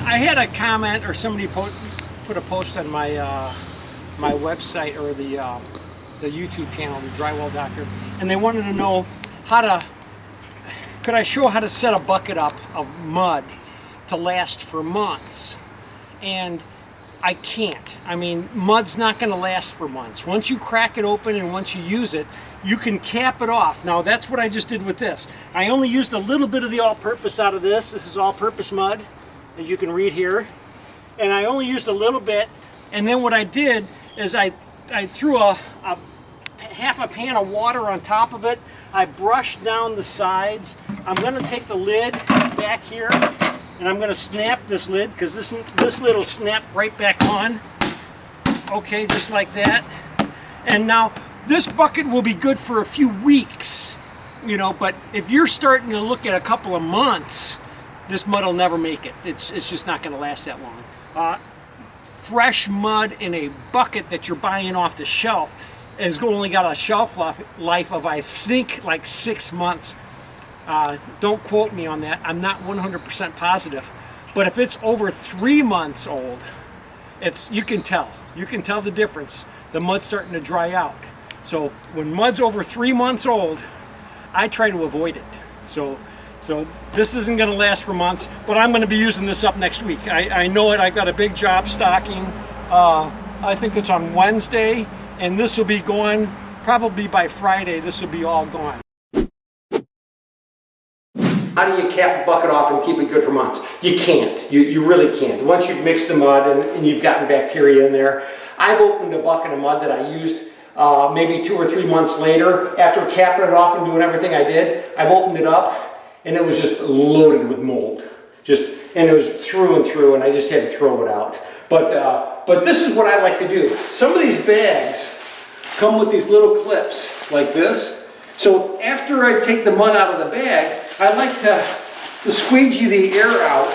I had a comment or somebody put a post on my my website or the YouTube channel, the Drywall Doctor, and they wanted to know could I show how to set a bucket up of mud to last for months? And I can't. I mean, mud's not going to last for months. Once you crack it open and once you use it, you can cap it off. Now that's what I just did with this. I only used a little bit of the all-purpose out of this. This is all-purpose mud, as you can read here. And I only used a little bit. And then what I did is I threw a half a pan of water on top of it. I brushed down the sides. I'm going to take the lid back here and I'm going to snap this lid, because this lid will snap right back on. Okay, just like that. And now this bucket will be good for a few weeks, you know, but if you're starting to look at a couple of months, this mud will never make it. It's just not going to last that long. Fresh mud in a bucket that you're buying off the shelf has only got a shelf life of, I think, like 6 months. Don't quote me on that. I'm not 100% positive. But if it's over 3 months old, you can tell. You can tell the difference. The mud's starting to dry out. So when mud's over 3 months old, I try to avoid it. So this isn't going to last for months, but I'm going to be using this up next week. I know it. I've got a big job stocking. I think it's on Wednesday, and this will be going probably by Friday. This will be all gone. How do you cap a bucket off and keep it good for months? You can't. You really can't. Once you've mixed the mud and you've gotten bacteria in there. I've opened a bucket of mud that I used maybe 2 or 3 months later. After capping it off and doing everything I did, I've opened it up and it was just loaded with mold. And it was through and through, and I just had to throw it out. But this is what I like to do. Some of these bags come with these little clips like this. So after I take the mud out of the bag, I like to squeegee the air out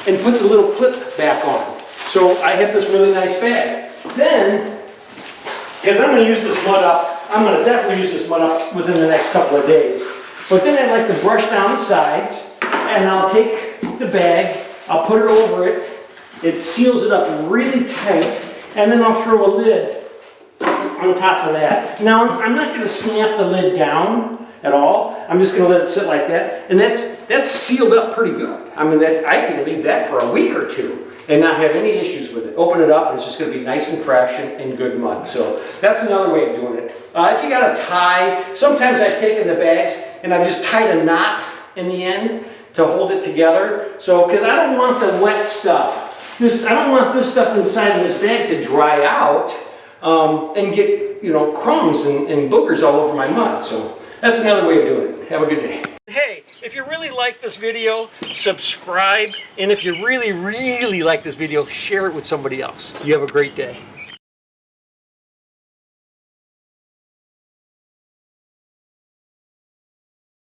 and put the little clip back on. So I have this really nice bag. Then, because I'm going to use this mud up, I'm going to definitely use this mud up within the next couple of days. But then I like to brush down the sides, and I'll take the bag, I'll put it over it, it seals it up really tight, and then I'll throw a lid on top of that. Now, I'm not going to snap the lid down at all. I'm just going to let it sit like that. And that's sealed up pretty good. I mean, I can leave that for a week or two and not have any issues with it. Open it up, and it's just going to be nice and fresh and good mud. So that's another way of doing it. If you got a tie, sometimes I've taken the bags and I've just tied a knot in the end to hold it together. So, because I don't want the wet stuff. I don't want this stuff inside of this bag to dry out and get, you know, crumbs and boogers all over my mud. So that's another way of doing it. Have a good day. Hey, if you really like this video, subscribe. And if you really, really like this video, share it with somebody else. You have a great day.